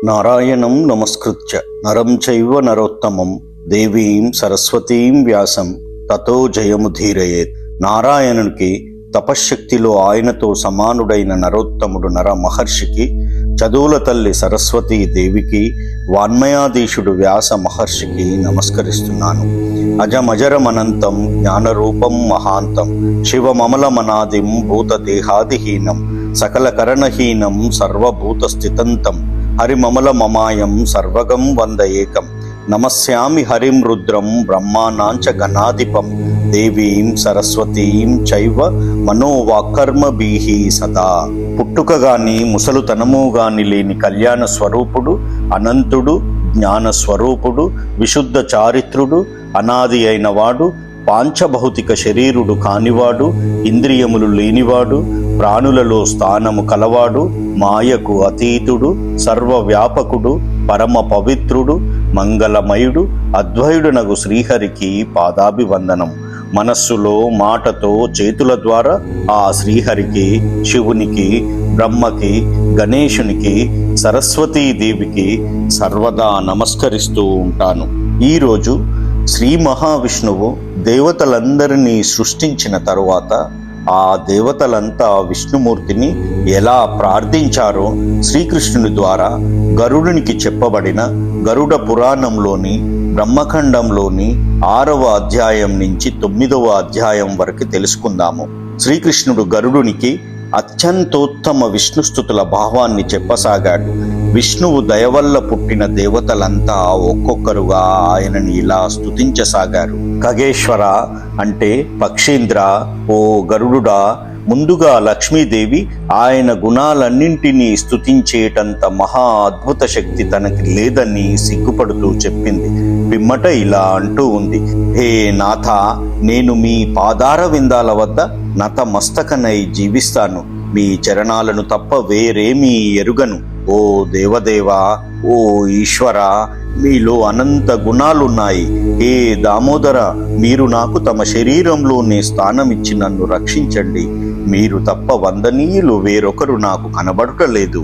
నారాయణం నమస్కృత్య నరం చైవ నరోత్తమం దేవీం సరస్వతీం వ్యాసం తతో జయముధీరయేత్. నారాయణునికి తపశ్శక్తిలో ఆయనతో సమానుడైన నరోత్తముడు నర మహర్షికి, చదువుల తల్లి సరస్వతీ దేవికి, వాన్మయాధీశుడు వ్యాస మహర్షికి నమస్కరిస్తున్నాను. అజమజరమనంతం జ్ఞానరూపం మహాంతం శివమమలమనాదిం భూతదేహాదిహీనం సకలకరణహీనం సర్వభూతస్థితంతం హరిమమలమమాయం సర్వగం వందయేకం. నమస్యామి హరిం రుద్రం బ్రహ్మానాంచ గణాధిపం దేవీం సరస్వతీం చైవ మనోవాకర్మభిః సదా. పుట్టుకగాని ముసలుతనము గాని లేని కళ్యాణ స్వరూపుడు, అనంతుడు, జ్ఞాన స్వరూపుడు, విశుద్ధ చారిత్రుడు, అనాది అయినవాడు, పాంచభౌతిక శరీరుడు కానివాడు, ఇంద్రియములు లేనివాడు, ప్రాణులలో స్థానము కలవాడు, మాయకు అతీతుడు, సర్వవ్యాపకుడు, పరమ పవిత్రుడు, మంగళమయుడు, అద్వయుడునగు శ్రీహరికి పాదాభివందనం. మనస్సులో, మాటతో, చేతుల ద్వారా ఆ శ్రీహరికి, శివునికి, బ్రహ్మకి, గణేశునికి, సరస్వతీదేవికి సర్వదా నమస్కరిస్తూ ఉంటాను. ఈరోజు శ్రీ మహావిష్ణువు దేవతలందరినీ సృష్టించిన తరువాత ఆ దేవతలంతా విష్ణుమూర్తిని ఎలా ప్రార్థించారో శ్రీకృష్ణుని ద్వారా గరుడునికి చెప్పబడిన గరుడ పురాణంలోని బ్రహ్మఖండంలోని 6వ అధ్యాయం నుంచి 9వ అధ్యాయం వరకు తెలుసుకుందాము. శ్రీకృష్ణుడు గరుడునికి అత్యంతోత్తమ విష్ణుస్తుతుల భావాన్ని చెప్పసాగాడు. విష్ణువు దయవల్ల పుట్టిన దేవతలంతా ఒక్కొక్కరుగా ఆయనని ఇలా స్తుతించసాగారు. ఖగేశ్వర అంటే పక్షేంద్ర, ఓ గరుడుడా, ముందుగా లక్ష్మీదేవి ఆయన గుణాలన్నింటినీ స్తుతించేటంత మహా అద్భుత శక్తి తనకి లేదని సిగ్గుపడుతూ చెప్పింది. పిమ్మట ఇలా అంటూ ఉంది: హే నాథ, నేను మీ పాదార విందాల వద్ద నతమస్తకనై జీవిస్తాను. మీ చరణాలను తప్ప వేరేమీ ఎరుగను. ఓ దేవదేవా, ఓ ఈశ్వర, మీలో అనంత గుణాలున్నాయి. హే దామోదర, మీరు నాకు తమ శరీరంలోనే స్థానమిచ్చి నన్ను రక్షించండి. మీరు తప్ప వందనీయులు వేరొకరు నాకు కనబడటలేదు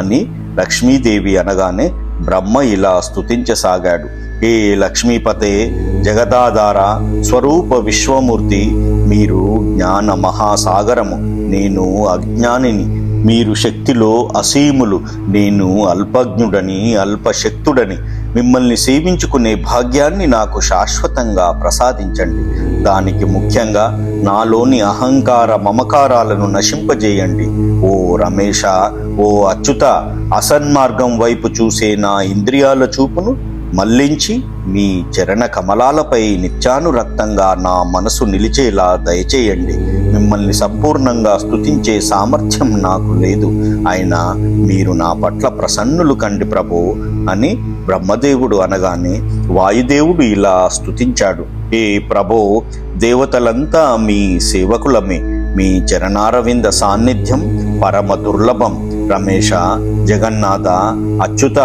అని లక్ష్మీదేవి అనగానే బ్రహ్మ ఇలా స్తుతించసాగాడు. హే లక్ష్మీపతే, జగదాధార, స్వరూప విశ్వమూర్తి, మీరు జ్ఞాన మహాసాగరము, నేను అజ్ఞానిని. మీరు శక్తిలో అసీములు, నేను అల్పజ్ఞుడని, అల్పశక్తుడని. మిమ్మల్ని సేవించుకునే భాగ్యాన్ని నాకు శాశ్వతంగా ప్రసాదించండి. దానికి ముఖ్యంగా నాలోని అహంకార మమకారాలను నశింపజేయండి. ఓ రమేష, ఓ అచ్యుత, అసన్మార్గం వైపు చూసే నా ఇంద్రియాల చూపును మళ్లించి మీ చరణ కమలాలపై నిత్యానురక్తంగా నా మనసు నిలిచేలా దయచేయండి. మిమ్మల్ని సంపూర్ణంగా స్తుతించే సామర్థ్యం నాకు లేదు, అయినా మీరు నా పట్ల ప్రసన్నులు కండి ప్రభు అని బ్రహ్మదేవుడు అనగానే వాయుదేవుడు ఇలా స్తుతించాడు: ఏ ప్రభో, దేవతలంతా మీ సేవకులమే. మీ చరణారవింద సాన్నిధ్యం పరమ దుర్లభం. రమేష, జగన్నాథ, అచ్యుత,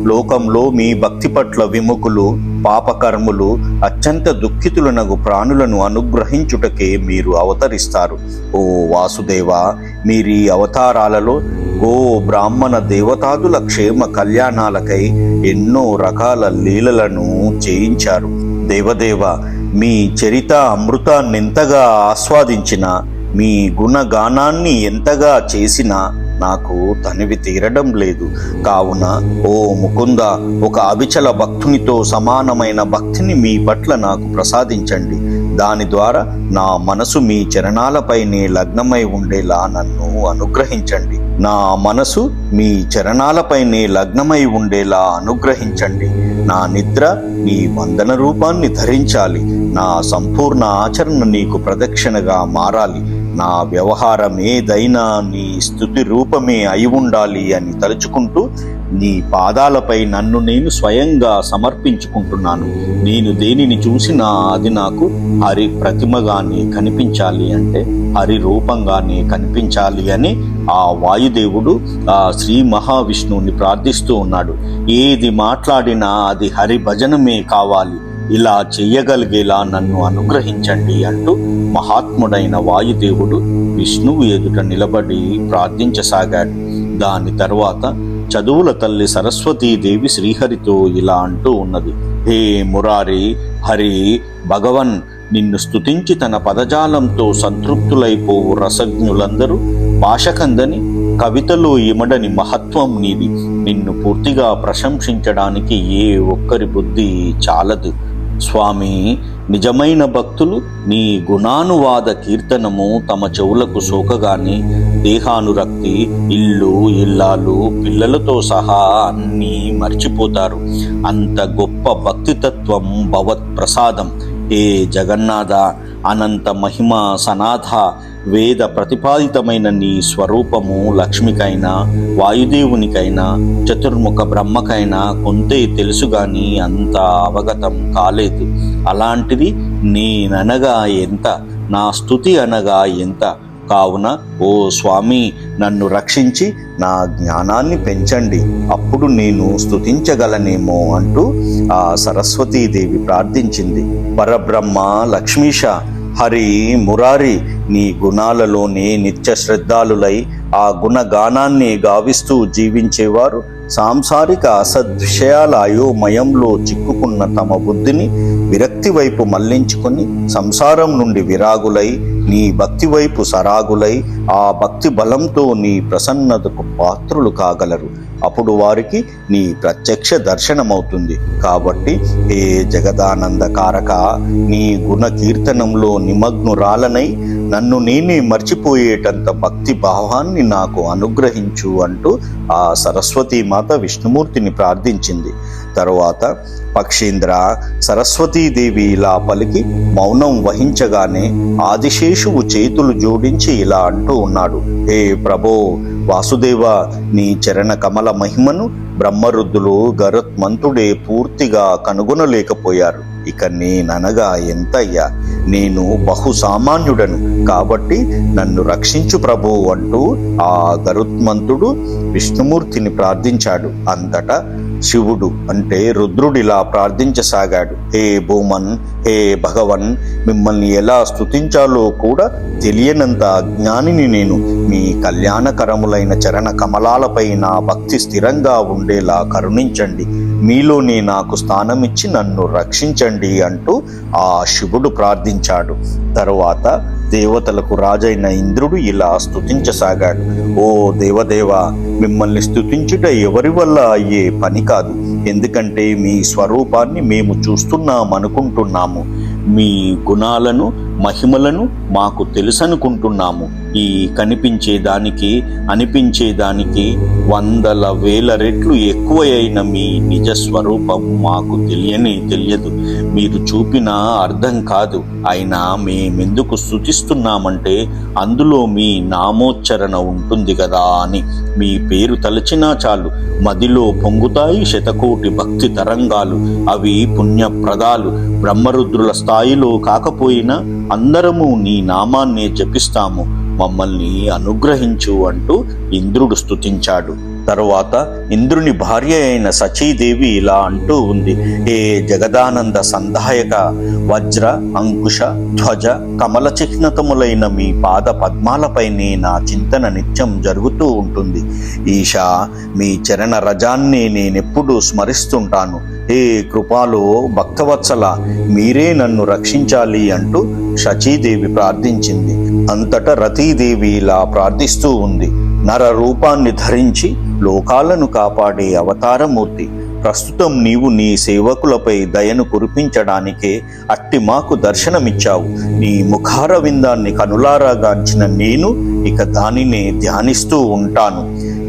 లోకంలో మీ భక్తి పట్ల విముఖులు, పాపకర్ములు, అత్యంత దుఃఖితులనగు ప్రాణులను అనుగ్రహించుటకే మీరు అవతరిస్తారు. ఓ వాసుదేవ, మీరీ అవతారాలలో గో బ్రాహ్మణ దేవతాదుల క్షేమ కళ్యాణాలకై ఎన్నో రకాల లీలలను చేయించారు. దేవదేవ, మీ చరిత అమృతాన్నెంతగా ఆస్వాదించినా, మీ గుణగానాన్ని ఎంతగా చేసినా నాకు తనివి తీరడం లేదు. కావున ఓ ముకుంద, ఒక అవిచల భక్తునితో సమానమైన భక్తిని మీ పట్ల నాకు ప్రసాదించండి. దాని ద్వారా నా మనసు మీ చరణాలపైనే లగ్నమై ఉండేలా నన్ను అనుగ్రహించండి. నా మనసు మీ చరణాలపైనే లగ్నమై ఉండేలా అనుగ్రహించండి. నా నిద్ర నీ వందన రూపాన్ని ధరించాలి. నా సంపూర్ణ ఆచరణ నీకు ప్రదక్షిణగా మారాలి. నా వ్యవహారం ఏదైనా నీ స్తుతి రూపమే అయి ఉండాలి అని తలుచుకుంటూ నీ పాదాలపై నన్ను నేను స్వయంగా సమర్పించుకుంటున్నాను. నేను దేనిని చూసినా అది నాకు హరి ప్రతిమగానే కనిపించాలి, అంటే హరి రూపంగానే కనిపించాలి అని ఆ వాయుదేవుడు ఆ శ్రీ మహావిష్ణువుని ప్రార్థిస్తూ ఉన్నాడు. ఏది మాట్లాడినా అది హరి భజనమే కావాలి. ఇలా చెయ్యగలిగేలా నన్ను అనుగ్రహించండి అంటూ మహాత్ముడైన వాయుదేవుడు విష్ణువు ఎదుట నిలబడి ప్రార్థించసాగాడు. దాని తరువాత చదువుల తల్లి సరస్వతీదేవి శ్రీహరితో ఇలా అంటూ ఉన్నది. హే మురారి, హరి, భగవన్, నిన్ను స్తుతించి తన పదజాలంతో సంతృప్తులైపోవు రసజ్ఞులందరూ భాషకందని కవితలో ఇమడని మహత్వం నీది. నిన్ను పూర్తిగా ప్రశంసించడానికి ఏ ఒక్కరి బుద్ధి చాలదు. స్వామి, నిజమైన భక్తులు నీ గుణానువాద కీర్తనము తమ చెవులకు సోకగానే దేహానురక్తి, ఇల్లు, ఇల్లాలు, పిల్లలతో సహా అన్నీ మర్చిపోతారు. అంత గొప్ప భక్తితత్వం భవత్ ప్రసాదం. ఏ జగన్నాథ, అనంత మహిమ సనాథ, వేద ప్రతిపాదితమైన నీ స్వరూపము లక్ష్మికైనా, వాయుదేవునికైనా, చతుర్ముఖ బ్రహ్మకైనా కొంతే తెలుసుగాని అంత అవగతం కాలేదు. అలాంటిది నేననగా ఎంత, నా స్తుతి అనగా ఎంత. కావున ఓ స్వామి, నన్ను రక్షించి నా జ్ఞానాన్ని పెంచండి, అప్పుడు నేను స్తుతించగలనేమో అంటూ ఆ సరస్వతీదేవి ప్రార్థించింది. పరబ్రహ్మ, లక్ష్మీశ, హరి, మురారి, నీ గుణాలలోనే నిత్య శ్రద్ధాలులై ఆ గుణగానాన్ని గావిస్తూ జీవించేవారు సాంసారిక అసద్విషయాల అయోమయంలో చిక్కుకున్న తమ బుద్ధిని విరక్తి వైపు మళ్లించుకొని సంసారం నుండి విరాగులై నీ భక్తి వైపు సరాగులై ఆ భక్తి బలంతో నీ ప్రసన్నతకు పాత్రులు కాగలరు. అప్పుడు వారికి నీ ప్రత్యక్ష దర్శనమవుతుంది. కాబట్టి ఏ జగదానందకారక, నీ గుణ కీర్తనంలో నిమగ్నురాలనై నన్ను నేనే మర్చిపోయేటంత భక్తి భావాన్ని నాకు అనుగ్రహించు అంటూ ఆ సరస్వతీమాత విష్ణుమూర్తిని ప్రార్థించింది. తరువాత పక్షీంద్ర, సరస్వతీదేవి ఇలా పలికి మౌనం వహించగానే ఆదిశేషువు చేతులు జోడించి ఇలా అంటూ ఉన్నాడు. హే ప్రభో వాసుదేవ, నీ చరణ కమల మహిమను బ్రహ్మరుద్రులు గరుత్మంతుడే పూర్తిగా కనుగొనలేకపోయారు. ఇక నేననగా ఎంతయ్యా, నేను బహు సామాన్యుడను కాబట్టి నన్ను రక్షించు ప్రభు అంటూ ఆ గరుత్మంతుడు విష్ణుమూర్తిని ప్రార్థించాడు. అంతటా శివుడు అంటే రుద్రుడిలా ప్రార్థించసాగాడు. హే భూమన్, హే భగవన్, మిమ్మల్ని ఎలా స్తుతించాలో కూడా తెలియనంత అజ్ఞానిని నేను. మీ కళ్యాణకరములైన చరణ కమలాలపై నా భక్తి స్థిరంగా ఉండేలా కరుణించండి. మీలోనే నాకు స్థానమిచ్చి నన్ను రక్షించండి అంటూ ఆ శివుడు ప్రార్థించాడు. తరువాత దేవతలకు రాజైన ఇంద్రుడు ఇలా స్తుతించసాగాడు. ఓ దేవదేవ, మిమ్మల్ని స్తుతించుట ఎవరి వల్ల అయ్యే పని కాదు. ఎందుకంటే మీ స్వరూపాన్ని మేము చూస్తున్నామనుకుంటున్నాము. మీ గుణాలను, మహిమలను మాకు తెలుసనుకుంటున్నాము. ఈ కనిపించేదానికి, అనిపించేదానికి 100,000 రెట్లు ఎక్కువ అయిన మీ నిజ స్వరూపం మాకు తెలియదు. మీరు చూపిన అర్థం కాదు. అయినా మేమెందుకు స్తుతిస్తున్నామంటే అందులో మీ నామోచ్చరణ ఉంటుంది కదా అని. మీ పేరు తలచినా చాలు మదిలో పొంగుతాయి శతకోటి భక్తి తరంగాలు. అవి పుణ్యప్రదాలు. బ్రహ్మరుద్రుల స్థాయిలో కాకపోయినా అందరము నీ నామాన్నే జపిస్తాము. మమ్మల్ని అనుగ్రహించు అంటూ ఇంద్రుడు స్తుతించాడు. తరువాత ఇంద్రుని భార్య అయిన సచీదేవి ఇలా అంటూ ఉంది. ఏ జగదానంద సంధాయక, వజ్ర, అంకుశ, ధ్వజ, కమల చిహ్నతములైన మీ పాద పద్మాలపైనే నా చింతన నిత్యం జరుగుతూ ఉంటుంది. ఈశా, మీ చరణ రజాన్ని నేనెప్పుడూ స్మరిస్తుంటాను. ఏ కృపాలో భక్తవత్సల, మీరే నన్ను రక్షించాలి అంటూ సచీదేవి ప్రార్థించింది. అంతటా రతీదేవి ఇలా ప్రార్థిస్తూ ఉంది. నర రూపాన్ని ధరించి లోకాలను కాపాడే అవతారమూర్తి, ప్రస్తుతం నీవు నీ సేవకులపై దయను కురిపించడానికే అట్టి మాకు దర్శనమిచ్చావు. నీ ముఖార విందాన్ని కనులారాగాంచిన నేను ఇక దానినే ధ్యానిస్తూ ఉంటాను.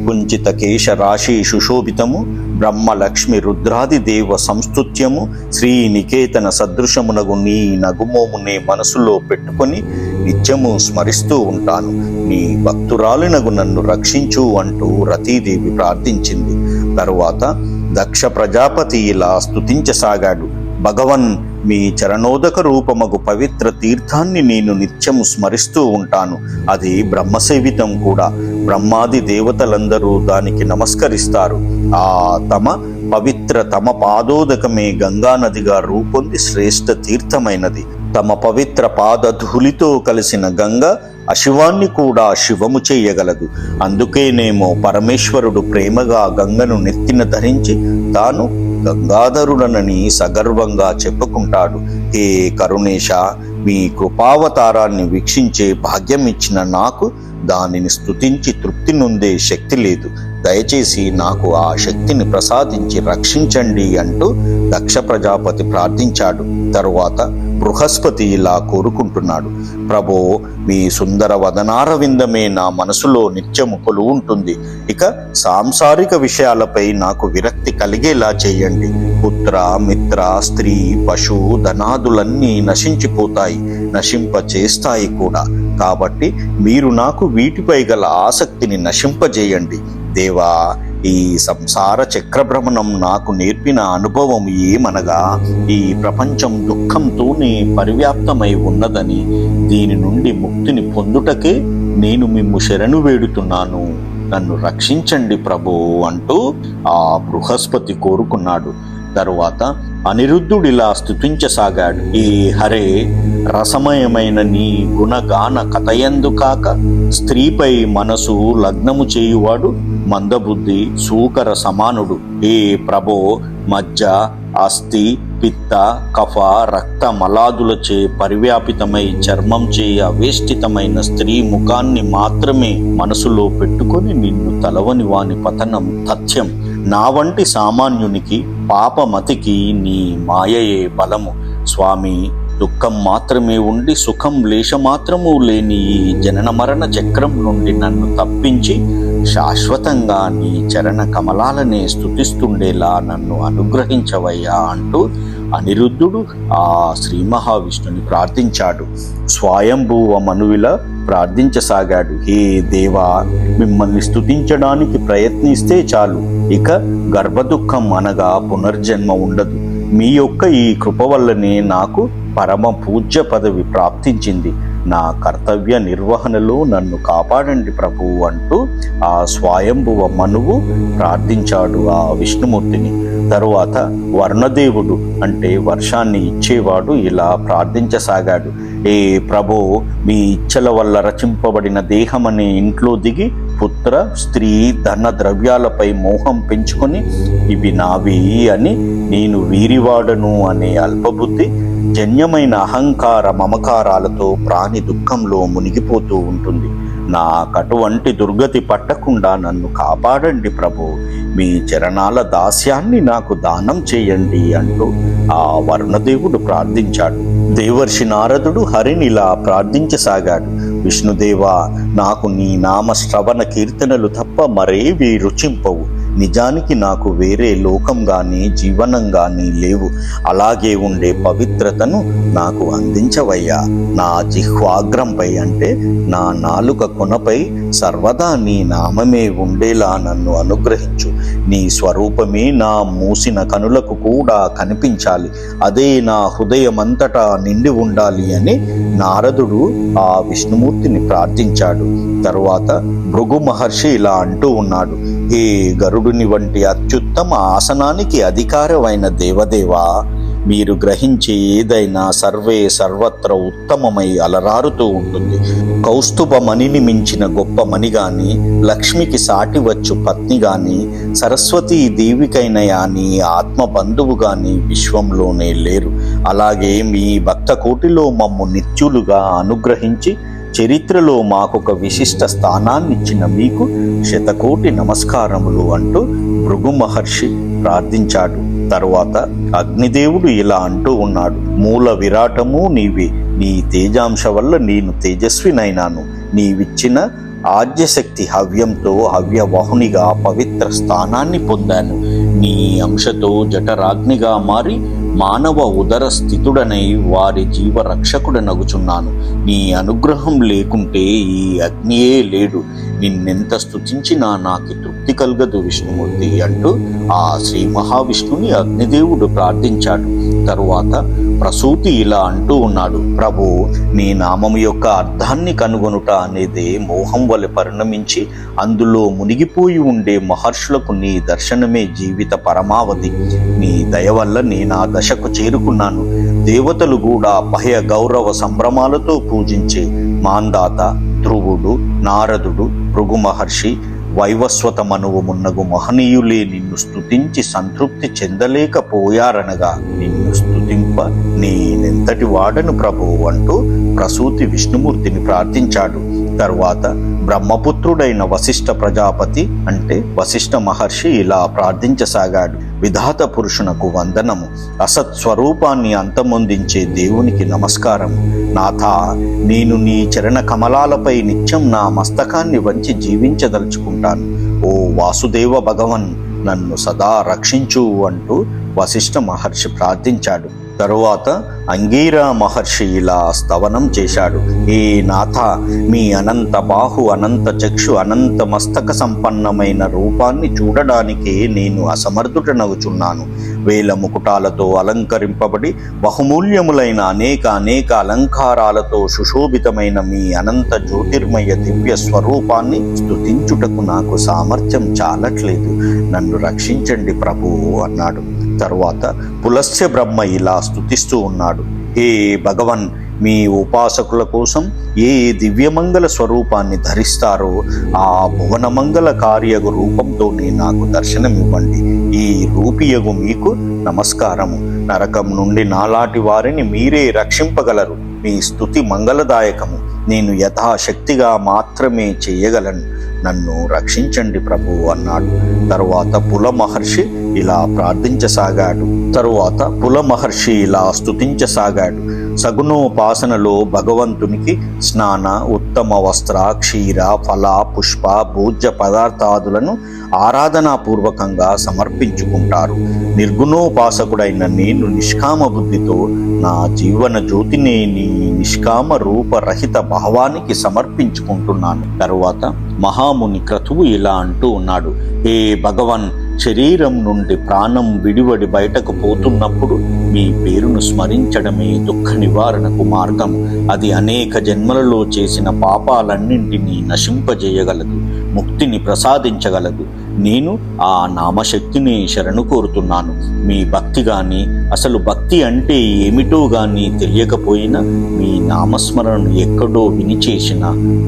కుంచిత కేశ రాశి సుశోభితము, బ్రహ్మ లక్ష్మి రుద్రాది దేవ సంస్తుత్యము, శ్రీనికేతన సదృశమునగు నీ నగుమోమునే మనసులో పెట్టుకొని నిత్యము స్మరిస్తూ ఉంటాను. నీ భక్తురాలినగు నన్ను రక్షించు అంటూ రతీదేవి ప్రార్థించింది. తరువాత దక్ష ప్రజాపతి ఇలా స్తుతించసాగాడు. భగవన్, మీ చరణోదక రూపమగు పవిత్ర తీర్థాన్ని నేను నిత్యము స్మరిస్తూ ఉంటాను. అది బ్రహ్మసేవితం కూడా. బ్రహ్మాది దేవతలందరూ దానికి నమస్కరిస్తారు. ఆ తమ పాదోదకమే గంగానదిగా రూపొంది శ్రేష్ఠ తీర్థమైనది. తమ పవిత్ర పాద ధూళితో కలిసిన గంగ అశివాన్ని కూడా శివము చేయగలదు. అందుకేనేమో పరమేశ్వరుడు ప్రేమగా గంగను నెత్తిన ధరించి తాను గంగాధరుడనని సగర్వంగా చెప్పుకుంటాడు. హే కరుణేశ, మీ కృపావతారాన్ని వీక్షించే భాగ్యం ఇచ్చిన నాకు దానిని స్తుతించి తృప్తి నొందే శక్తి లేదు. దయచేసి నాకు ఆ శక్తిని ప్రసాదించి రక్షించండి అంటూ దక్ష ప్రజాపతి ప్రార్థించాడు. తరువాత బృహస్పతి ఇలా కోరుకుంటున్నాడు: ప్రభో, మీ సుందర వదనార విందమే నా మనసులో నిత్యము కొలువుంటుంది. ఇక సాంసారిక విషయాలపై నాకు విరక్తి కలిగేలా చేయండి. పుత్ర, మిత్ర, స్త్రీ, పశు, ధనాదులన్నీ నశించిపోతాయి, నశింప చేస్తాయి కూడా. కాబట్టి మీరు నాకు వీటిపై గల ఆసక్తిని నశింపజేయండి. దేవా, ఈ సంసార చక్రభ్రమణం నాకు నేర్పిన అనుభవం ఏమనగా, ఈ ప్రపంచం దుఃఖంతోనే పరివ్యాప్తమై ఉన్నదని, దీని నుండి ముక్తిని పొందుటకే నేను మిమ్ము శరణు వేడుతున్నాను. నన్ను రక్షించండి ప్రభు అంటూ ఆ బృహస్పతి కోరుకున్నాడు. తరువాత అనిరుద్ధుడిలా స్తుతించసాగాడు: ఏ హరే, రసమయమైన నీ గుణగాన కథయందు కాక స్త్రీపై మనసు లగ్నము చేయువాడు మందబుద్ధి సూకర సమానుడు. ఏ ప్రభో, మజ్జ, అస్థి, పిత్త, కఫ, రక్త మలాదులచే పరివ్యాపితమై చర్మం చే అవేష్టితమైన స్త్రీ ముఖాన్ని మాత్రమే మనసులో పెట్టుకొని నిన్ను తలవని వాని పతనం తథ్యం. నా వంటి సామాన్యునికి పాపమతికి నీ మాయయే బలము. స్వామి, దుఃఖం మాత్రమే ఉండి సుఖం లేశమాత్రము లేని ఈ జనన మరణ చక్రం నుండి నన్ను తప్పించి శాశ్వతంగా నీ చరణ కమలాలనే స్తుతిస్తుండేలా నన్ను అనుగ్రహించవయ్యా అంటూ అనిరుద్ధుడు ఆ శ్రీ మహావిష్ణుని ప్రార్థించాడు. స్వయంభువ మనువిలా ప్రార్థించసాగాడు: హే దేవా, మిమ్మల్ని స్తుతించడానికి ప్రయత్నిస్తే చాలు, ఇక గర్భదుఃఖం అనగా పునర్జన్మ ఉండదు. మీ యొక్క ఈ కృప వల్లనే నాకు పరమ పూజ్య పదవి ప్రాప్తించింది. నా కర్తవ్య నిర్వహణలో నన్ను కాపాడండి ప్రభు అంటూ ఆ స్వయంభువ మనువు ప్రార్థించాడు ఆ విష్ణుమూర్తిని. తరువాత వర్ణదేవుడు, అంటే వర్షాన్ని ఇచ్చేవాడు, ఇలా ప్రార్థించసాగాడు: ఏ ప్రభో, మీ ఇచ్చల వల్ల రచింపబడిన దేహమనే ఇంట్లో దిగి పుత్ర, స్త్రీ, ధన ద్రవ్యాలపై మోహం పెంచుకొని ఇవి నావి అని నేను వీరివాడను అనే అల్పబుద్ధి జన్యమైన అహంకార మమకారాలతో ప్రాణి దుఃఖంలో మునిగిపోతూ ఉంటుంది. నాకటువంటి దుర్గతి పట్టకుండా నన్ను కాపాడండి ప్రభు, మీ చరణాల దాస్యాన్ని నాకు దానం చేయండి అంటూ ఆ వరుణదేవుడు ప్రార్థించాడు. దేవర్షి నారదుడు హరినిలా ప్రార్థించసాగాడు: విష్ణుదేవా, నాకు నీ నామ శ్రవణ కీర్తనలు తప్ప మరేవి రుచింపవు. నిజానికి నాకు వేరే లోకం గాని జీవనం గాని లేవు. అలాగే ఉండే పవిత్రతను నాకు అందించవయ్యా. నా జిహ్వాగ్రంపై, అంటే నా నాలుక కొనపై సర్వదా నీ నామమే ఉండేలా నన్ను అనుగ్రహించు. నీ స్వరూపమే నా మూసిన కనులకు కూడా కనిపించాలి. అదే నా హృదయమంతటా నిండి ఉండాలి అని నారదుడు ఆ విష్ణుమూర్తిని ప్రార్థించాడు. తరువాత భృగు మహర్షి ఇలా అంటూ ఉన్నాడు: హే గరుడుని వంటి అత్యుత్తమ ఆసనానికి అధికారమైన దేవదేవా, మీరు గ్రహించే ఏదైనా సర్వే సర్వత్ర ఉత్తమమై అలరారుతూ ఉంటుంది. కౌస్తుభ మణిని మించిన గొప్ప మణి గాని, లక్ష్మికి సాటి వచ్చు పత్ని గాని, సరస్వతీ దేవికైన యాని ఆత్మ బంధువు గాని విశ్వంలోనే లేరు. అలాగే మీ భక్త కోటిలో మమ్ము నిత్యులుగా అనుగ్రహించి చరిత్రలో మాకొక విశిష్ట స్థానాన్నిచ్చిన మీకు శతకోటి నమస్కారములు అంటూ భృగు మహర్షి ప్రార్థించాడు. తరువాత అగ్నిదేవుడు ఇలా అంటూ ఉన్నాడు: మూల విరాటము నీవే. నీ తేజాంశ వల్ల నేను తేజస్వినైనాను. నీవిచ్చిన ఆద్యశక్తి హవ్యంతో హవ్యవాహునిగా పవిత్ర స్థానాన్ని పొందాను. నీ అంశతో జఠరాగ్నిగా మారి మానవ ఉదర స్థితుడనై వారి జీవరక్షకుడనగుచున్నాను. నీ అనుగ్రహం లేకుంటే ఈ అగ్నియే లేడు. నిన్నెంత స్తుతించినా నాకు తృప్తి కలగదు విష్ణుమూర్తి అంటూ ఆ శ్రీ మహావిష్ణుని అగ్నిదేవుడు ప్రార్థించాడు. తరువాత ప్రసూతి ఇలా అంటూ ఉన్నాడు: ప్రభు, నీ నామము యొక్క అర్థాన్ని కనుగొనుట అనేదే మోహం వలె పరిణమించి అందులో మునిగిపోయి ఉండే మహర్షులకు నీ దర్శనమే జీవిత పరమావధి. నీ దయ వల్ల నేను ఆ దశకు చేరుకున్నాను. దేవతలు కూడా భయ గౌరవ సంభ్రమాలతో పూజించే మాందాత, ధ్రువుడు, నారదుడు, భృగు మహర్షి, వైవస్వత మనువు మున్నగు మహనీయులే నిన్ను స్తుతించి సంతృప్తి చెందలేకపోయారనగా నిన్ను స్తుతింప నేనెంతటి వాడను ప్రభు అంటూ ప్రసూతి విష్ణుమూర్తిని ప్రార్థించాడు. తరువాత బ్రహ్మపుత్రుడైన వశిష్ఠ ప్రజాపతి అంటే వశిష్ఠ మహర్షి ఇలా ప్రార్థించసాగాడు. విధాత పురుషునకు వందనము, అసత్ స్వరూపాన్ని అంతమొందించే దేవునికి నమస్కారము. నాథా, నేను నీ చరణ కమలాలపై నిత్యం నా మస్తకాన్ని వంచి జీవించదలుచుకుంటాను. ఓ వాసుదేవ భగవన్, నన్ను సదా రక్షించు అంటూ వశిష్ఠ మహర్షి ప్రార్థించాడు. తరువాత అంగీరా మహర్షి ఇలా స్తవనం చేశాడు. ఏ నాథ, మీ అనంత బాహు, అనంత చక్షు, అనంత మస్తక సంపన్నమైన రూపాన్ని చూడడానికే నేను అసమర్థుడనవుచున్నాను. వేల ముకుటాలతో అలంకరింపబడి బహుమూల్యములైన అనేక అలంకారాలతో సుశోభితమైన మీ అనంత జ్యోతిర్మయ దివ్య స్వరూపాన్ని స్తుతించుటకు నాకు సామర్థ్యం చాలట్లేదు. నన్ను రక్షించండి ప్రభువు అన్నాడు. తరువాత పులస్య బ్రహ్మ ఇలా స్తుతిస్తూ ఉన్నాడు. హే భగవన్, మీ ఉపాసకుల కోసం ఏ దివ్యమంగళ స్వరూపాన్ని ధరిస్తారో ఆ భువనమంగళ కార్యగు రూపంతోనే నాకు దర్శనమివ్వండి. ఈ రూపియగు మీకు నమస్కారము. నరకం నుండి నాలాంటి వారిని మీరే రక్షింపగలరు. మీ స్తుతి మంగళదాయకము. నేను యథాశక్తిగా మాత్రమే చేయగలను. నన్ను రక్షించండి ప్రభు అన్నాడు. తరువాత పుల మహర్షి ఇలా స్తుతించసాగాడు. సగుణోపాసనలో భగవంతునికి స్నాన, ఉత్తమ వస్త్ర, క్షీర, ఫల, పుష్ప, భోజ్య పదార్థాదులను ఆరాధనాపూర్వకంగా సమర్పించుకుంటారు. నిర్గుణోపాసకుడైన నేను నిష్కామ బుద్ధితో నా జీవన జ్యోతిని నీ నిష్కామ రూపరహిత భావానికి సమర్పించుకుంటున్నాను. తరువాత మహాముని క్రతువు ఇలా అంటూ ఉన్నాడు. హే భగవన్, శరీరం నుండి ప్రాణం విడివడి బయటకు పోతున్నప్పుడు మీ పేరును స్మరించడమే దుఃఖ నివారణకు మార్గం. అది అనేక జన్మలలో చేసిన పాపాలన్నింటినీ నశింపజేయగలదు, ముక్తిని ప్రసాదించగలదు. నేను ఆ నామశక్తిని శరణు కోరుతున్నాను. మీ భక్తి గాని, అసలు భక్తి అంటే ఏమిటో గాని తెలియకపోయినా మీ నామస్మరణను ఎక్కడో వినిచేసిన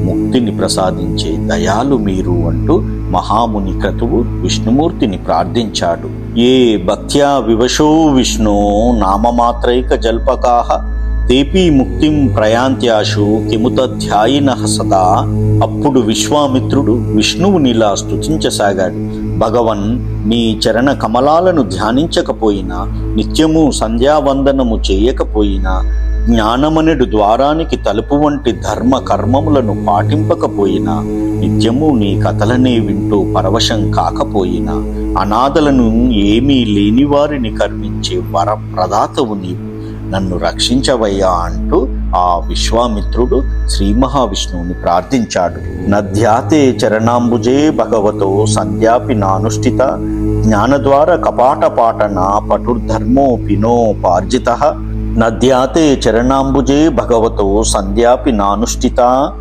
ముక్తిని ప్రసాదించే దయాలు మీరు అంటూ మహాముని క్రతువు విష్ణుమూర్తిని ప్రార్థించాడు. ఏ భక్త్యా వివశో విష్ణో నామమాత్రైక జల్పకాః తేపీ ముక్తిం ప్రయాంత్యాశు కిముతధ్యాయినః సదా. అప్పుడు విశ్వామిత్రుడు విష్ణువునిలా స్తుతించసాగాడు. భగవన్, నీ చరణ కమలాలను ధ్యానించకపోయినా, నిత్యము సంధ్యావందనము చేయకపోయినా, జ్ఞానమనెడు ద్వారానికి తలుపు వంటి ధర్మ కర్మములను పాటింపకపోయినా, నిత్యము నీ కథలనే వింటూ పరవశం కాకపోయినా, అనాథలను ఏమీ లేని వారిని కర్మించే వర ప్రదాతవు నీవు. నన్ను రక్షించవయ్యా అంటూ ఆ విశ్వామిత్రుడు శ్రీ మహావిష్ణువుని ప్రార్థించాడు. నధ్యాతే చరణాంబుజే భగవతో సంధ్యాపి నానుష్ఠిత జ్ఞానద్వార కపాటపాటన పటుర్ధర్మోపినోపార్జితః. నద్యాతే చరణాంబుజే భగవతో సంధ్యాపి నానుష్ఠిత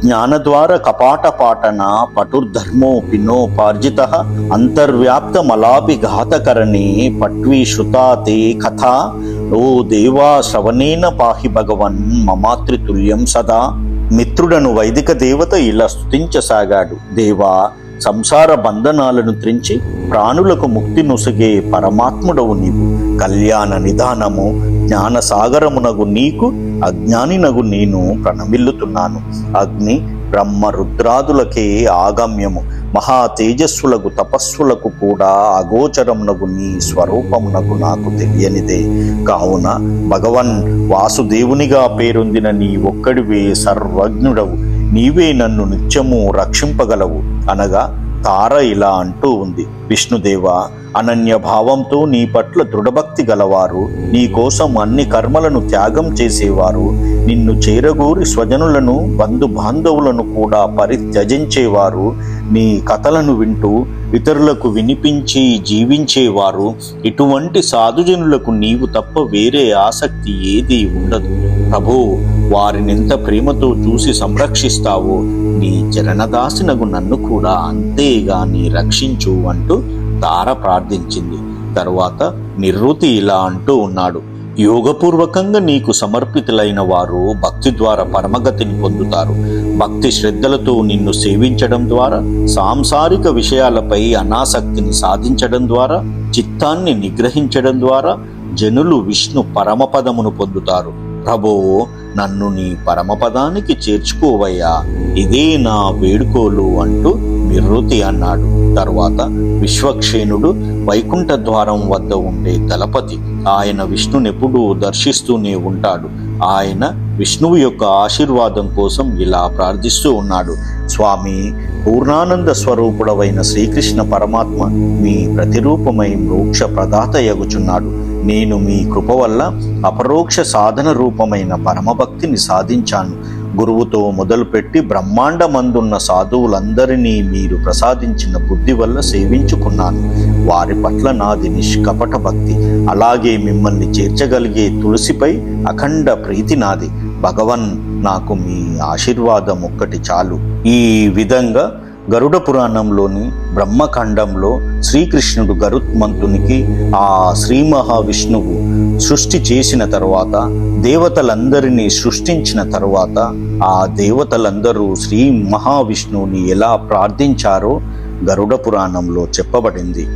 జ్ఞానద్వార కపాటపాటన పటుర్ధర్మోపినోపార్జితః. అంతర్వ్యాప్తమలాపి ఘాతకరణే పట్వీ శ్రుతా తే కథా. ఓ దేవా, శ్రవణేన పాహి భగవన్ మమాతృతుల్యం సదా. మిత్రుడను వైదిక దేవత ఇలా స్తుతించసాగాడు. దేవా, సంసార బంధనాలను త్రించి ప్రాణులకు ముక్తి నొసగే పరమాత్ముడవు నీవు. కళ్యాణ నిదానము జ్ఞానసాగరమునగు నీకు అజ్ఞానినగు నేను ప్రణమిల్లుతున్నాను. అగ్ని బ్రహ్మ రుద్రాదులకే ఆగమ్యము, మహా తేజస్సులకు తపస్సులకు కూడా అగోచరమునగు నీ స్వరూపమునకు నాకు తెలియనిదే. కావున భగవన్, వాసుదేవునిగా పేరొందిన నీ ఒక్కడివే సర్వజ్ఞుడవు. నీవే నన్ను నిత్యము రక్షింపగలవు అనగా తార ఇలా అంటూ ఉంది. విష్ణుదేవ, అనన్య భావంతో నీ పట్ల దృఢభక్తి గలవారు, నీ కోసం అన్ని కర్మలను త్యాగం చేసేవారు, నిన్ను చేరగూరి స్వజనులను బంధుబాంధవులను కూడా పరిత్యజించేవారు, నీ కథలను వింటూ ఇతరులకు వినిపించి జీవించేవారు, ఇటువంటి సాధుజనులకు నీవు తప్ప వేరే ఆసక్తి ఏదీ ఉండదు. ప్రభు, వారినెంత ప్రేమతో చూసి సంరక్షిస్తావో నీ చరణదాసినగు నన్ను కూడా అంతేగా నీ రక్షించు అంటూ తార ప్రార్థించింది. తరువాత నిరుతి ఇలా అంటూ ఉన్నాడు. యోగపూర్వకంగా నీకు సమర్పితులైన వారు భక్తి ద్వారా పరమగతిని పొందుతారు. భక్తి శ్రద్ధలతో నిన్ను సేవించడం ద్వారా, సాంసారిక విషయాలపై అనాసక్తిని సాధించడం ద్వారా, చిత్తాన్ని నిగ్రహించడం ద్వారా జనులు విష్ణు పరమపదమును పొందుతారు. ప్రభో, నన్ను నీ పరమపదానికి చేర్చుకోవయ్యా, ఇదే నా వేడుకోలు అంటూ నివృత్తి అన్నాడు. తరువాత విశ్వక్షేణుడు వైకుంఠ ద్వారం వద్ద ఉండే దళపతి, ఆయన విష్ణునెప్పుడూ దర్శిస్తూనే ఉంటాడు. ఆయన విష్ణువు యొక్క ఆశీర్వాదం కోసం ఇలా ప్రార్థిస్తూ ఉన్నాడు. స్వామి, పూర్ణానంద స్వరూపుడవైన శ్రీకృష్ణ పరమాత్మ మీ ప్రతిరూపమై మోక్ష ప్రదాత యగుచున్నాడు. నేను మీ కృప వల్ల అపరోక్ష సాధన రూపమైన పరమభక్తిని సాధించాను. గురువుతో మొదలుపెట్టి బ్రహ్మాండమందున్న సాధువులందరినీ మీరు ప్రసాదించిన బుద్ధి వల్ల సేవించుకున్నాను. వారి పట్ల నాది నిష్కపట భక్తి. అలాగే మిమ్మల్ని చేర్చగలిగే తులసిపై అఖండ ప్రీతి నాది. భగవన్, నాకు మీ ఆశీర్వాదం ఒక్కటి చాలు. ఈ విధంగా గరుడ పురాణంలోని బ్రహ్మఖండంలో శ్రీకృష్ణుడు గరుత్మంతునికి ఆ శ్రీ మహావిష్ణువు సృష్టి చేసిన తరువాత, దేవతలందరినీ సృష్టించిన తరువాత, ఆ దేవతలందరూ శ్రీ మహావిష్ణువుని ఎలా ప్రార్థించారో గరుడ పురాణంలో చెప్పబడింది.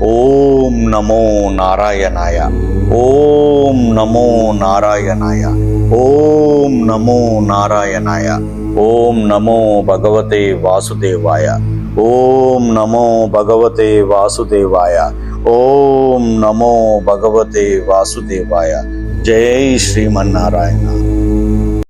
ఓం నమో నారాయణాయ, ఓం నమో నారాయణాయ, ఓం నమో నారాయణాయ, ఓం నమో భగవతే వాసుదేవాయ, ఓం నమో భగవతే వాసుదేవాయ, ఓం నమో భగవతే వాసుదేవాయ. జై శ్రీమన్నారాయణ.